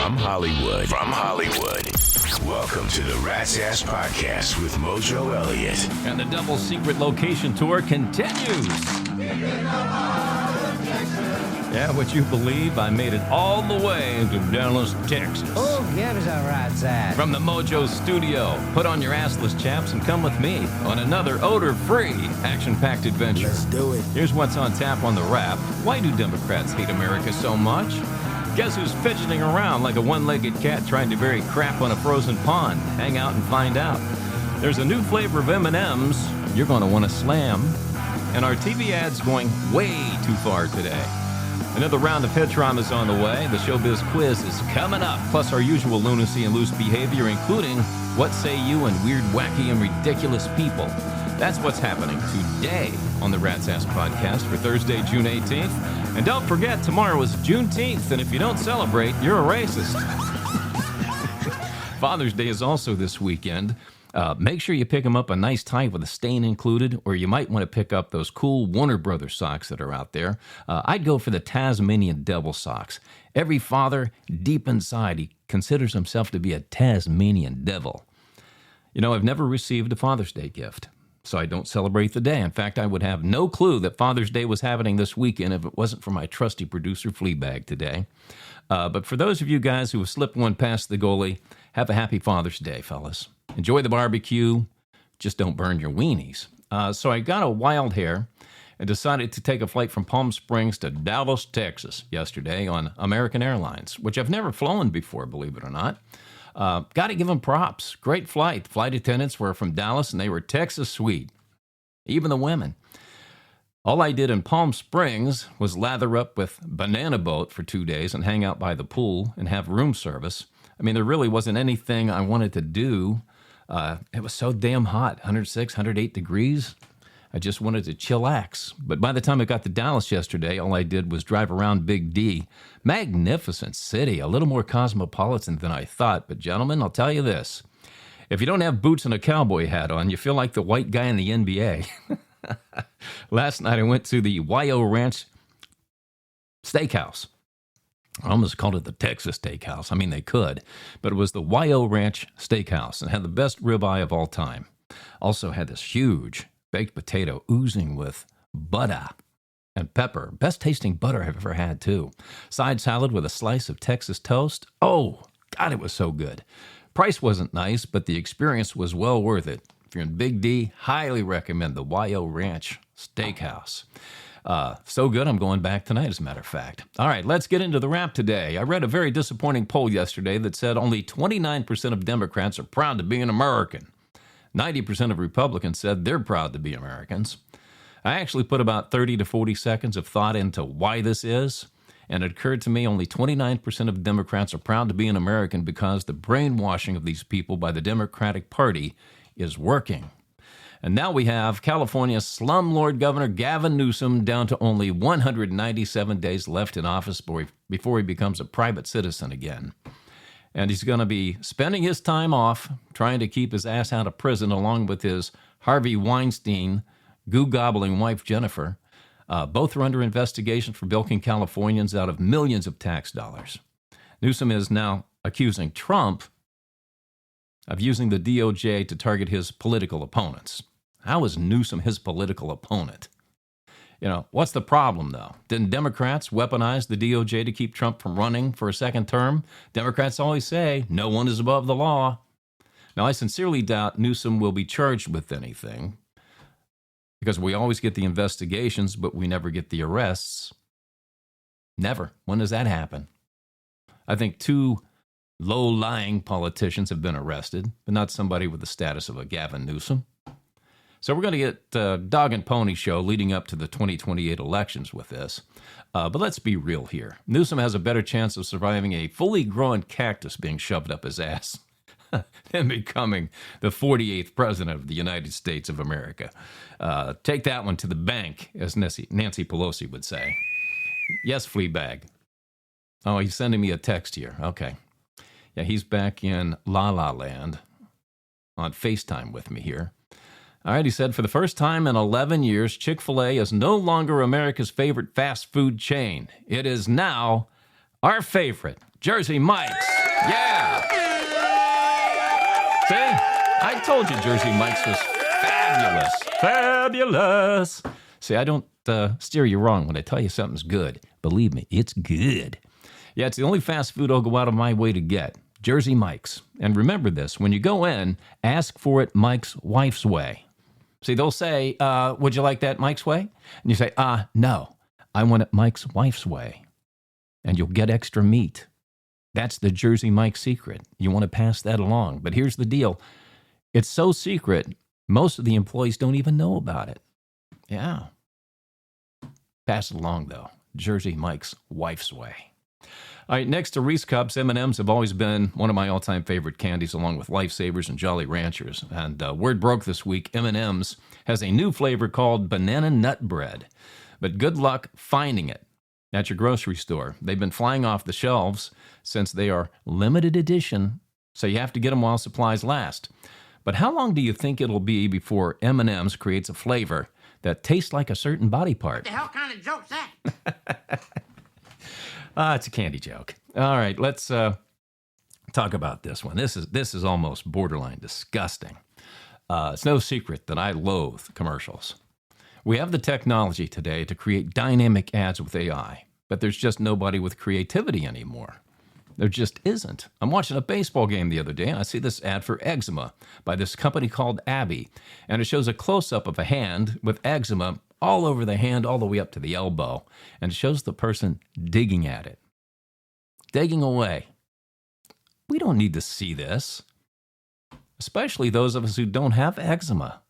From Hollywood. Welcome to the Rat's Ass Podcast with Mojo Elliott. And the double secret location tour continues. Yeah, would you believe I made it all the way to Dallas, Texas? Oh, give us a rat's ass. From the Mojo studio, put on your assless chaps and come with me on another odor-free, action-packed adventure. Let's do it. Here's what's on tap on the Wrap. Why do Democrats hate America so much? Guess who's fidgeting around like a one-legged cat trying to bury crap on a frozen pond? Hang out and find out. There's a new flavor of M&Ms you're going to want to slam. And our TV ad's going way too far today. Another round of head trauma is on the way. The Showbiz Quiz is coming up, plus our usual lunacy and loose behavior, including What Say You and Weird, Wacky, and Ridiculous People. That's what's happening today on the Rat's Ass Podcast for Thursday, June 18th. And don't forget, tomorrow is Juneteenth, and if you don't celebrate, you're a racist. Father's Day is also this weekend. Make sure you pick them up a nice tie with a stain included, or you might want to pick up those cool Warner Brothers socks that are out there. I'd go for the Tasmanian Devil socks. Every father, deep inside, he considers himself to be a Tasmanian devil. You know, I've never received a Father's Day gift, so I don't celebrate the day. In fact, I would have no clue that Father's Day was happening this weekend if it wasn't for my trusty producer, Fleabag, today. But for those of you guys who have slipped one past the goalie, have a happy Father's Day, fellas. Enjoy the barbecue. Just don't burn your weenies. So I got a wild hair and decided to take a flight from Palm Springs to Dallas, Texas yesterday on American Airlines, which I've never flown before, believe it or not. Got to give them props. Great flight. Flight attendants were from Dallas, and they were Texas sweet. Even the women. All I did in Palm Springs was lather up with Banana Boat for 2 days and hang out by the pool and have room service. I mean, there really wasn't anything I wanted to do. It was so damn hot, 106, 108 degrees. I just wanted to chillax. But by the time I got to Dallas yesterday, all I did was drive around Big D. Magnificent city, a little more cosmopolitan than I thought. But gentlemen, I'll tell you this. If you don't have boots and a cowboy hat on, you feel like the white guy in the NBA. Last night I went to the YO Ranch Steakhouse. I almost called it the Texas Steakhouse. I mean, they could. But it was the YO Ranch Steakhouse and had the best ribeye of all time. Also had this huge baked potato oozing with butter and pepper. Best tasting butter I've ever had, too. Side salad with a slice of Texas toast. Oh, God, it was so good. Price wasn't nice, but the experience was well worth it. If you're in Big D, highly recommend the YO Ranch Steakhouse. So good, I'm going back tonight, as a matter of fact. All right, let's get into the wrap today. I read a very disappointing poll yesterday that said only 29% of Democrats are proud to be an American. 90% of Republicans said they're proud to be Americans. I actually put about 30 to 40 seconds of thought into why this is, and it occurred to me only 29% of Democrats are proud to be an American because the brainwashing of these people by the Democratic Party is working. And now we have California slumlord Governor Gavin Newsom down to only 197 days left in office before he becomes a private citizen again. And he's going to be spending his time off trying to keep his ass out of prison along with his Harvey Weinstein goo-gobbling wife, Jennifer. Both are under investigation for bilking Californians out of millions of tax dollars. Newsom is now accusing Trump of using the DOJ to target his political opponents. How is Newsom his political opponent? You know, what's the problem, though? Didn't Democrats weaponize the DOJ to keep Trump from running for a second term? Democrats always say, no one is above the law. Now, I sincerely doubt Newsom will be charged with anything because we always get the investigations, but we never get the arrests. Never. When does that happen? I think 2 low-lying politicians have been arrested, but not somebody with the status of a Gavin Newsom. So we're going to get a dog and pony show leading up to the 2028 elections with this. But let's be real here. Newsom has a better chance of surviving a fully grown cactus being shoved up his ass than becoming the 48th president of the United States of America. Take that one to the bank, as Nancy Pelosi would say. Yes, Fleabag. Oh, he's sending me a text here. Okay. Yeah, he's back in La La Land on FaceTime with me here. All right, he said, for the first time in 11 years, Chick-fil-A is no longer America's favorite fast food chain. It is now our favorite, Jersey Mike's. Yeah. See? I told you Jersey Mike's was fabulous. Fabulous. See, I don't steer you wrong when I tell you something's good. Believe me, it's good. Yeah, it's the only fast food I'll go out of my way to get. Jersey Mike's. And remember this, when you go in, ask for it Mike's wife's way. See, they'll say, would you like that Mike's way? And you say, no, I want it Mike's wife's way. And you'll get extra meat. That's the Jersey Mike's secret. You want to pass that along. But here's the deal. It's so secret, most of the employees don't even know about it. Yeah. Pass it along, though. Jersey Mike's wife's way. All right, next to Reese Cups, M&M's have always been one of my all-time favorite candies, along with Lifesavers and Jolly Ranchers. And word broke this week, M&M's has a new flavor called Banana Nut Bread. But good luck finding it at your grocery store. They've been flying off the shelves since they are limited edition, so you have to get them while supplies last. But how long do you think it'll be before M&M's creates a flavor that tastes like a certain body part? What the hell kind of joke's that? It's a candy joke. All right, let's talk about this one. This is almost borderline disgusting. It's no secret that I loathe commercials. We have the technology today to create dynamic ads with AI, but there's just nobody with creativity anymore. There just isn't. I'm watching a baseball game the other day, and I see this ad for eczema by this company called Abby, and it shows a close-up of a hand with eczema all over the hand, all the way up to the elbow, and it shows the person digging at it, digging away. We don't need to see this, especially those of us who don't have eczema.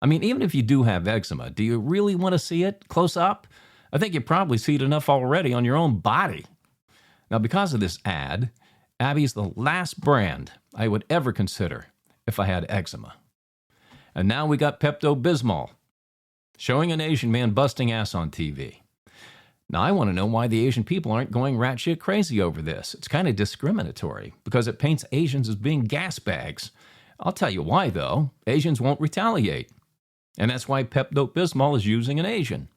I mean, even if you do have eczema, do you really want to see it close up? I think you probably see it enough already on your own body. Now, because of this ad, Abby's the last brand I would ever consider if I had eczema. And now we got Pepto-Bismol, showing an Asian man busting ass on TV. Now, I want to know why the Asian people aren't going rat shit crazy over this. It's kind of discriminatory because it paints Asians as being gas bags. I'll tell you why, though. Asians won't retaliate. And that's why Pepto-Bismol is using an Asian.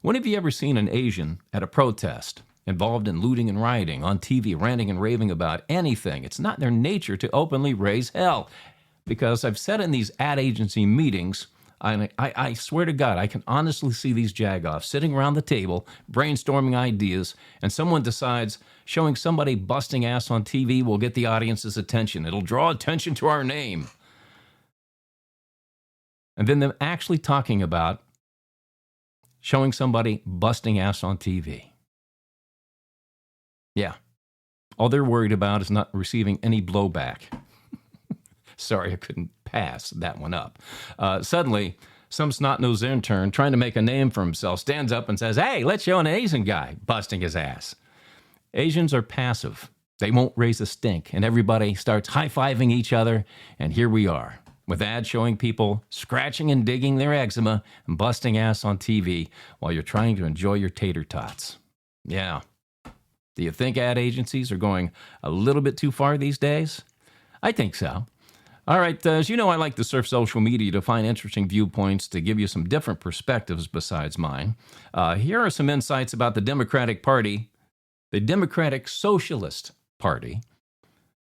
When have you ever seen an Asian at a protest, involved in looting and rioting, on TV, ranting and raving about anything? It's not in their nature to openly raise hell. Because I've said in these ad agency meetings, I swear to God, I can honestly see these jagoffs sitting around the table, brainstorming ideas, and someone decides showing somebody busting ass on TV will get the audience's attention. It'll draw attention to our name. And then them actually talking about showing somebody busting ass on TV. Yeah. All they're worried about is not receiving any blowback. Sorry, I couldn't pass that one up. Suddenly, some snot-nosed intern trying to make a name for himself stands up and says, hey, let's show an Asian guy busting his ass. Asians are passive. They won't raise a stink, and everybody starts high-fiving each other, and here we are, with ads showing people scratching and digging their eczema and busting ass on TV while you're trying to enjoy your tater tots. Yeah. Do you think ad agencies are going a little bit too far these days? I think so. All right, as you know, I like to surf social media to find interesting viewpoints to give you some different perspectives besides mine. Here are some insights about the Democratic Party, the Democratic Socialist Party,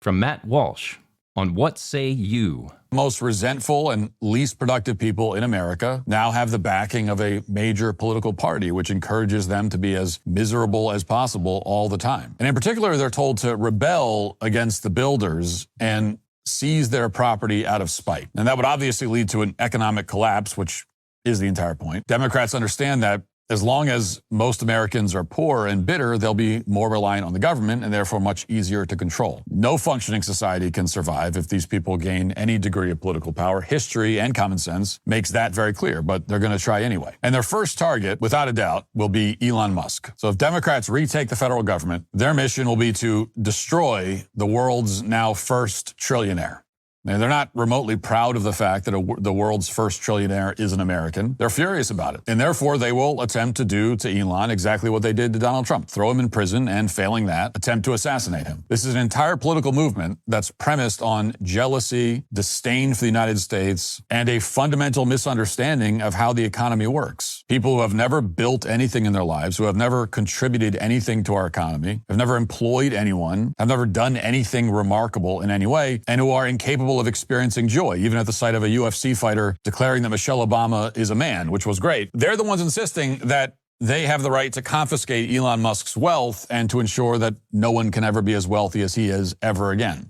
from Matt Walsh on What Say You? Most resentful and least productive people in America now have the backing of a major political party, which encourages them to be as miserable as possible all the time. And in particular, they're told to rebel against the builders and seize their property out of spite. And that would obviously lead to an economic collapse, which is the entire point. Democrats understand that as long as most Americans are poor and bitter, they'll be more reliant on the government and therefore much easier to control. No functioning society can survive if these people gain any degree of political power. History and common sense makes that very clear, but they're going to try anyway. And their first target, without a doubt, will be Elon Musk. So if Democrats retake the federal government, their mission will be to destroy the world's now first trillionaire. They're not remotely proud of the fact that the world's first trillionaire is an American. They're furious about it. And therefore, they will attempt to do to Elon exactly what they did to Donald Trump. Throw him in prison and, failing that, attempt to assassinate him. This is an entire political movement that's premised on jealousy, disdain for the United States, and a fundamental misunderstanding of how the economy works. People who have never built anything in their lives, who have never contributed anything to our economy, have never employed anyone, have never done anything remarkable in any way, and who are incapable of experiencing joy, even at the sight of a UFC fighter declaring that Michelle Obama is a man, which was great. They're the ones insisting that they have the right to confiscate Elon Musk's wealth and to ensure that no one can ever be as wealthy as he is ever again.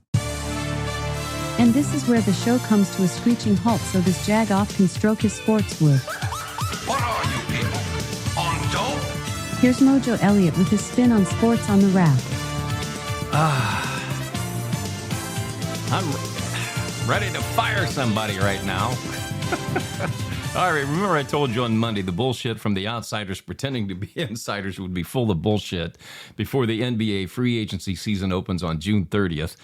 And this is where the show comes to a screeching halt so this jag-off can stroke his sports wood. What are you people? On dope? Here's Mojo Elliott with his spin on sports on the wrap. I'm ready to fire somebody right now. All right, remember I told you on Monday the bullshit from the outsiders pretending to be insiders would be full of bullshit before the NBA free agency season opens on June 30th.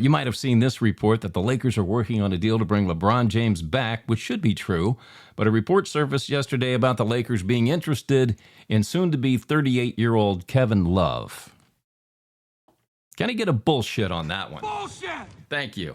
You might have seen this report that the Lakers are working on a deal to bring LeBron James back, which should be true, but a report surfaced yesterday about the Lakers being interested in soon-to-be 38-year-old Kevin Love. Can I get a bullshit on that one? Bullshit! Thank you.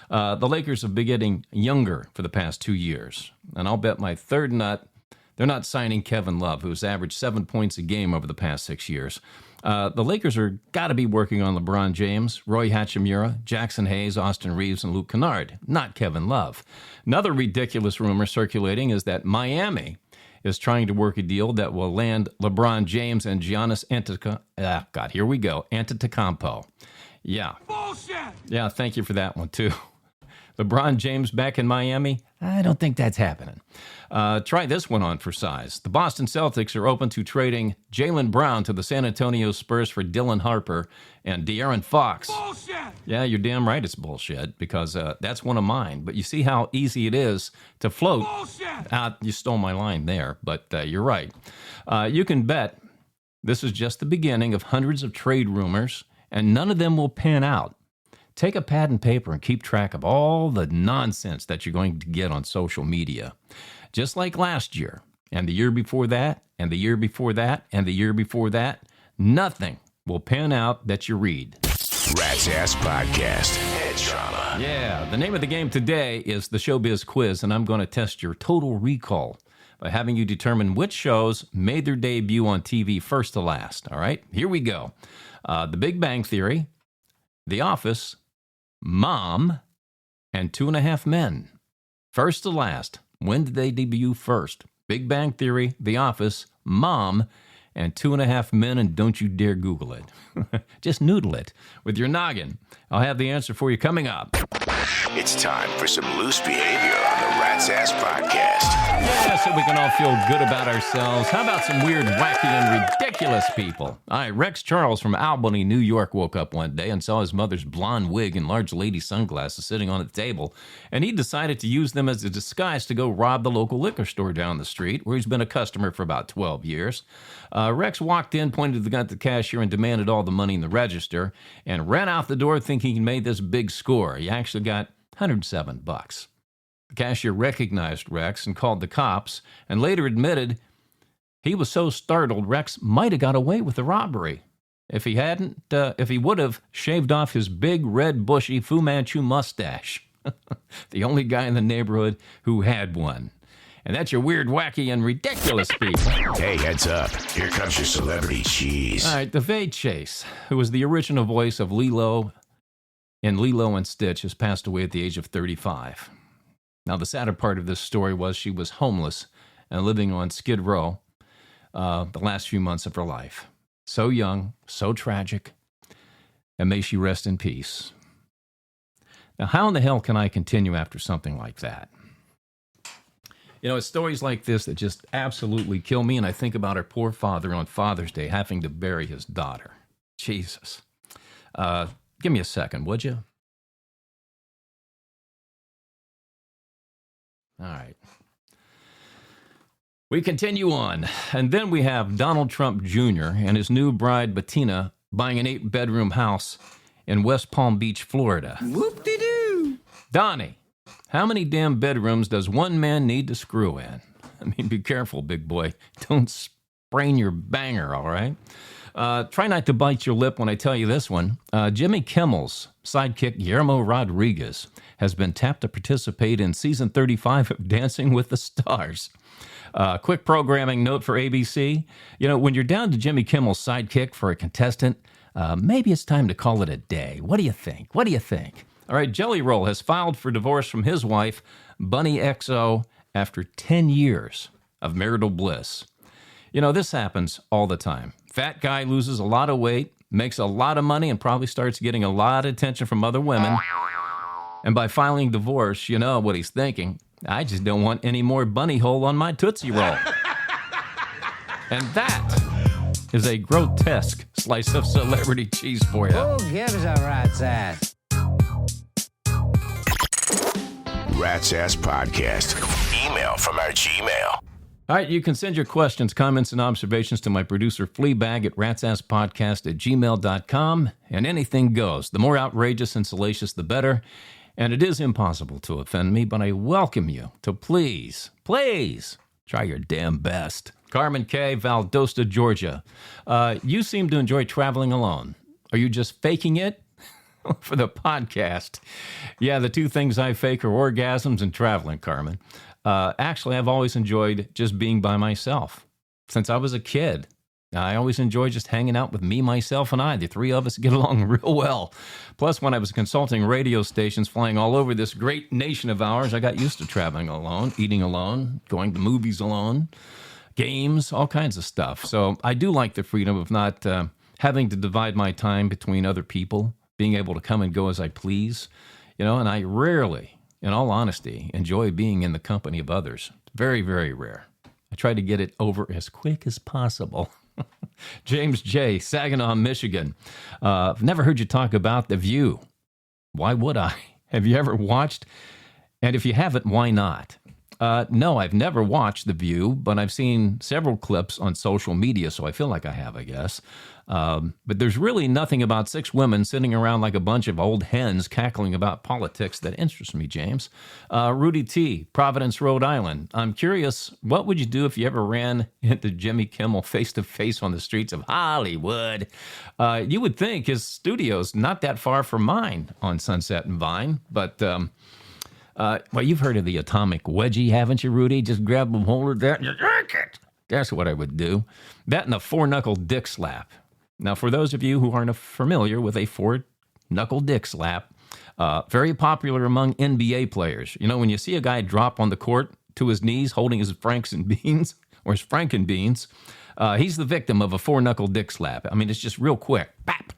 The Lakers have been getting younger for the past 2 years. And I'll bet my third nut, they're not signing Kevin Love, who's averaged 7 points a game over the past 6 years. The Lakers are got to be working on LeBron James, Roy Hachimura, Jackson Hayes, Austin Reeves, and Luke Kennard, not Kevin Love. Another ridiculous rumor circulating is that Miami is trying to work a deal that will land LeBron James and Giannis Antetokounmpo. Yeah. Bullshit! Yeah, thank you for that one, too. LeBron James back in Miami? I don't think that's happening. Try this one on for size. The Boston Celtics are open to trading Jaylen Brown to the San Antonio Spurs for Dylan Harper and De'Aaron Fox. Bullshit! Yeah, you're damn right it's bullshit, because that's one of mine. But you see how easy it is to float. Bullshit! You stole my line there, but you're right. You can bet this is just the beginning of hundreds of trade rumors, and none of them will pan out. Take a pad and paper and keep track of all the nonsense that you're going to get on social media. Just like last year, and the year before that, and the year before that, and the year before that, nothing will pan out that you read. Rat's Ass Podcast. Head trauma. Yeah, the name of the game today is the Showbiz Quiz, and I'm going to test your total recall by having you determine which shows made their debut on TV first to last. All right, here we go. The Big Bang Theory, The Office, Mom, and 2.5 Men. First to last. When did they debut first? Big Bang Theory, The Office, Mom, and 2.5 Men, and don't you dare Google it. Just noodle it with your noggin. I'll have the answer for you coming up. It's time for some loose behavior on the Rat's Ass Podcast. Yeah, so we can all feel good about ourselves. How about some weird, wacky, and ridiculous people? All right, Rex Charles from Albany, New York, woke up one day and saw his mother's blonde wig and large lady sunglasses sitting on the table, and he decided to use them as a disguise to go rob the local liquor store down the street, where he's been a customer for about 12 years. Rex walked in, pointed the gun at the cashier, and demanded all the money in the register, and ran out the door thinking he made this big score. He actually got $107. The cashier recognized Rex and called the cops, and later admitted he was so startled Rex might have got away with the robbery if he would have shaved off his big, red, bushy Fu Manchu mustache. The only guy in the neighborhood who had one. And that's your weird, wacky, and ridiculous people. Hey, heads up. Here comes your celebrity cheese. All right, Davey Chase, who was the original voice of Lilo in Lilo and Stitch, has passed away at the age of 35. Now, the sadder part of this story was she was homeless and living on Skid Row the last few months of her life. So young, so tragic, and may she rest in peace. Now, how in the hell can I continue after something like that? You know, it's stories like this that just absolutely kill me, and I think about our poor father on Father's Day having to bury his daughter. Jesus. Give me a second, would you? All right. We continue on. And then we have Donald Trump Jr. and his new bride, Bettina, buying an 8-bedroom house in West Palm Beach, Florida. Whoop-de-doo. Donnie, how many damn bedrooms does one man need to screw in? I mean, be careful, big boy. Don't sprain your banger, all right? Try not to bite your lip when I tell you this one. Jimmy Kimmel's sidekick, Guillermo Rodriguez, has been tapped to participate in season 35 of Dancing with the Stars. Quick programming note for ABC. You know, when you're down to Jimmy Kimmel's sidekick for a contestant, maybe it's time to call it a day. What do you think? What do you think? All right, Jelly Roll has filed for divorce from his wife, Bunny XO, after 10 years of marital bliss. You know, this happens all the time. Fat guy loses a lot of weight, makes a lot of money, and probably starts getting a lot of attention from other women. And by filing divorce, you know what he's thinking. I just don't want any more bunny hole on my Tootsie Roll. And that is a grotesque slice of celebrity cheese for you. Who gives a rat's ass? Rat's Ass Podcast. Email from our Gmail. All right, you can send your questions, comments, and observations to my producer, Fleabag, at ratsasspodcast@gmail.com, and anything goes. The more outrageous and salacious, the better. And it is impossible to offend me, but I welcome you to please try your damn best. Carmen K., Valdosta, Georgia. You seem to enjoy traveling alone. Are you just faking it? For the podcast. Yeah, the two things I fake are orgasms and traveling, Carmen. Actually, I've always enjoyed just being by myself. Since I was a kid, I always enjoyed just hanging out with me, myself, and I. The three of us get along real well. Plus, when I was consulting radio stations flying all over this great nation of ours, I got used to traveling alone, eating alone, going to movies alone, games, all kinds of stuff. So I do like the freedom of not having to divide my time between other people, being able to come and go as I please, you know, and I rarely, in all honesty, enjoy being in the company of others. Very, very rare. I try to get it over as quick as possible. James J., Saginaw, Michigan. I've never heard you talk about The View. Why would I? Have you ever watched? And if you haven't, why not? No, I've never watched The View, but I've seen several clips on social media, so I feel like I have, I guess. But there's really nothing about six women sitting around like a bunch of old hens cackling about politics that interests me, James. Rudy T., Providence, Rhode Island. I'm curious, what would you do if you ever ran into Jimmy Kimmel face-to-face on the streets of Hollywood? You would think his studio's not that far from mine on Sunset and Vine, but... well, you've heard of the atomic wedgie, haven't you, Rudy? Just grab a hold of that and just yank it. That's what I would do. That and a four-knuckle dick slap. Now, for those of you who aren't familiar with a four-knuckle dick slap, very popular among NBA players. You know, when you see a guy drop on the court to his knees holding his Franks and Beans, or his Frankenbeans, he's the victim of a four-knuckle dick slap. I mean, it's just real quick. Bap!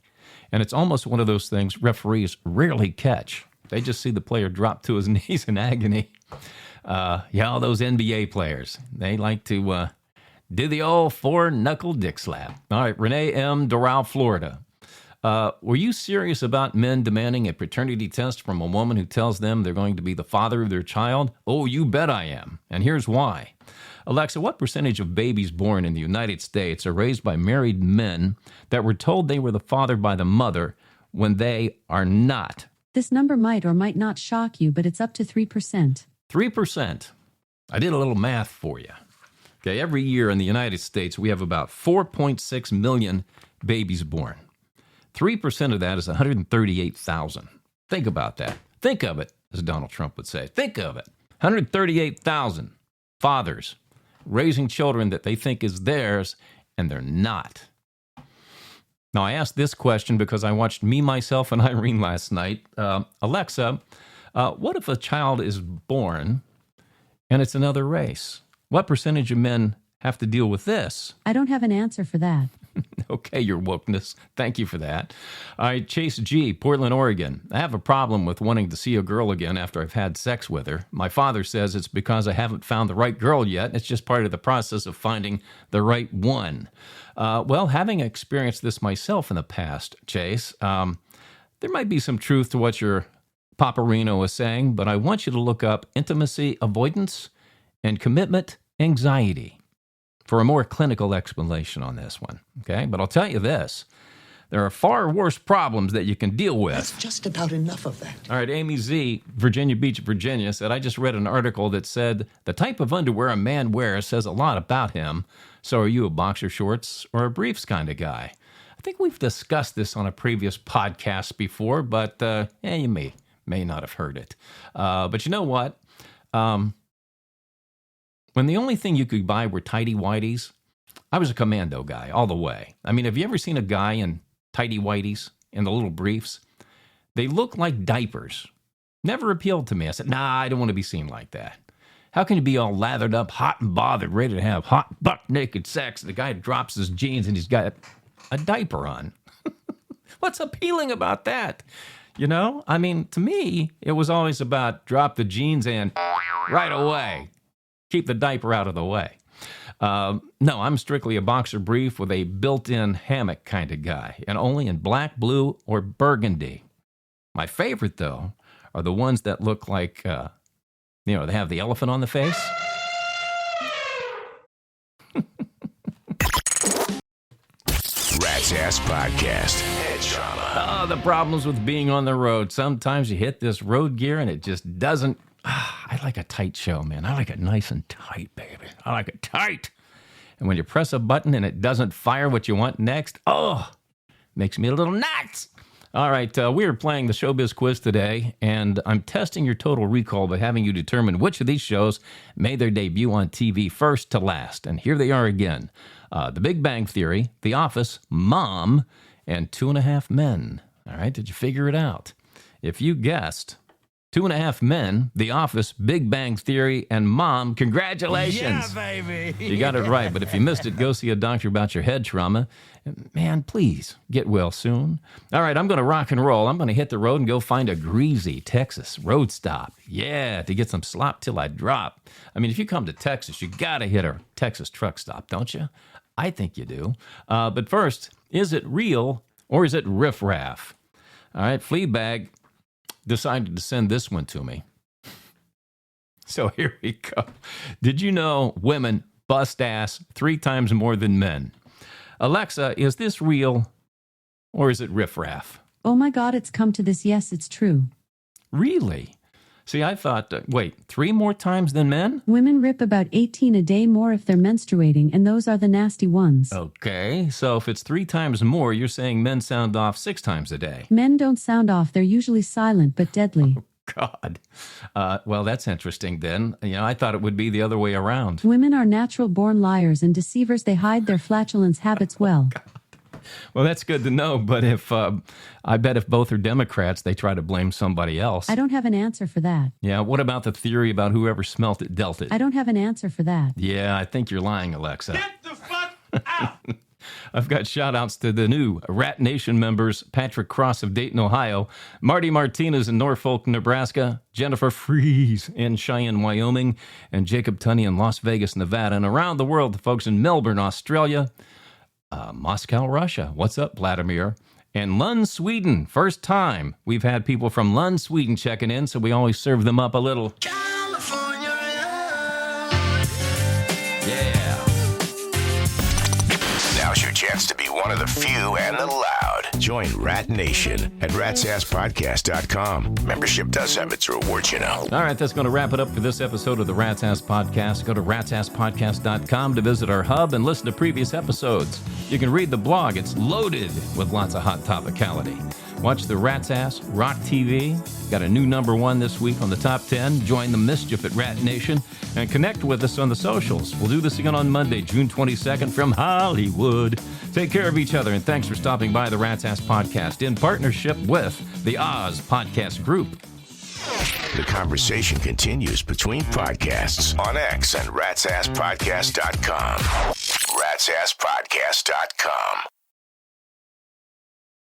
And it's almost one of those things referees rarely catch. They just see the player drop to his knees in agony. Yeah, all those NBA players, they like to do the old four-knuckle dick slap. All right, Renee M., Doral, Florida. Were you serious about men demanding a paternity test from a woman who tells them they're going to be the father of their child? Oh, you bet I am. And here's why. Alexa, what percentage of babies born in the United States are raised by married men that were told they were the father by the mother when they are not? This number might or might not shock you, but it's up to 3%. 3%. I did a little math for you. Okay, every year in the United States, we have about 4.6 million babies born. 3% of that is 138,000. Think about that. Think of it, as Donald Trump would say. Think of it. 138,000 fathers raising children that they think is theirs, and they're not. Now, I asked this question because I watched Me, Myself, and Irene last night. Alexa, what if a child is born and it's another race? What percentage of men have to deal with this? I don't have an answer for that. Okay, your wokeness. Thank you for that. All right, Chase G., Portland, Oregon. I have a problem with wanting to see a girl again after I've had sex with her. My father says it's because I haven't found the right girl yet. It's just part of the process of finding the right one. Well, having experienced this myself in the past, Chase, there might be some truth to what your Paparino was saying, but I want you to look up intimacy avoidance and commitment anxiety for a more clinical explanation on this one, okay? But I'll tell you this. There are far worse problems that you can deal with. That's just about enough of that. All right, Amy Z, Virginia Beach, Virginia, said, I just read an article that said the type of underwear a man wears says a lot about him. So are you a boxer shorts or a briefs kind of guy? I think we've discussed this on a previous podcast before, but you may not have heard it. But you know what? When the only thing you could buy were tighty-whities, I was a commando guy all the way. I mean, have you ever seen a guy in tighty-whities and the little briefs? They look like diapers. Never appealed to me. I said, nah, I don't want to be seen like that. How can you be all lathered up, hot and bothered, ready to have hot, buck-naked sex? The guy drops his jeans and he's got a diaper on. What's appealing about that? You know, I mean, to me, it was always about drop the jeans and right away. Keep the diaper out of the way. No, I'm strictly a boxer brief with a built-in hammock kind of guy, and only in black, blue, or burgundy. My favorite, though, are the ones that look like, they have the elephant on the face. Rat's Ass Podcast. Head trauma. The problems with being on the road. Sometimes you hit this road gear and it just doesn't. I like a tight show, man. I like it nice and tight, baby. I like it tight. And when you press a button and it doesn't fire what you want next, makes me a little nuts. All right, we are playing the Showbiz Quiz today, and I'm testing your total recall by having you determine which of these shows made their debut on TV first to last. And here they are again. The Big Bang Theory, The Office, Mom, and 2.5 Men. All right, did you figure it out? If you guessed 2.5 Men, The Office, Big Bang Theory, and Mom, congratulations. Yeah, baby. You got it right, but if you missed it, go see a doctor about your head trauma. Man, please, get well soon. All right, I'm going to rock and roll. I'm going to hit the road and go find a greasy Texas road stop. Yeah, to get some slop till I drop. I mean, if you come to Texas, you got to hit a Texas truck stop, don't you? I think you do. But first, is it real or is it riffraff? All right, Fleabag decided to send this one to me. So here we go. Did you know women bust ass 3 times more than men? Alexa, is this real or is it riffraff? Oh my God, it's come to this. Yes, it's true. Really? See, I thought, 3 more times than men? Women rip about 18 a day more if they're menstruating, and those are the nasty ones. Okay, so if it's 3 times more, you're saying men sound off 6 times a day. Men don't sound off. They're usually silent but deadly. God. Well, that's interesting then. I thought it would be the other way around. Women are natural-born liars and deceivers. They hide their flatulence habits well. Well, that's good to know, but I bet if both are Democrats, they try to blame somebody else. I don't have an answer for that. Yeah, what about the theory about whoever smelt it dealt it? I don't have an answer for that. Yeah, I think you're lying, Alexa. Get the fuck out! I've got shout-outs to the new Rat Nation members, Patrick Cross of Dayton, Ohio, Marty Martinez in Norfolk, Nebraska, Jennifer Fries in Cheyenne, Wyoming, and Jacob Tunney in Las Vegas, Nevada, and around the world, the folks in Melbourne, Australia, Moscow, Russia. What's up, Vladimir? And Lund, Sweden. First time we've had people from Lund, Sweden checking in, so we always serve them up a little California. Yeah. Now's your chance to be one of the few and the loud. Join Rat Nation at ratsasspodcast.com. Membership does have its rewards, you know. All right, that's going to wrap it up for this episode of the Rat's Ass Podcast. Go to ratsasspodcast.com to visit our hub and listen to previous episodes. You can read the blog. It's loaded with lots of hot topicality. Watch the Rat's Ass Rock TV. Got a new #1 this week on the top 10. Join the mischief at Rat Nation and connect with us on the socials. We'll do this again on Monday, June 22nd from Hollywood. Take care of each other, and thanks for stopping by the Rat's Ass Podcast in partnership with the Oz Podcast Group. The conversation continues between podcasts on X and ratsasspodcast.com. ratsasspodcast.com.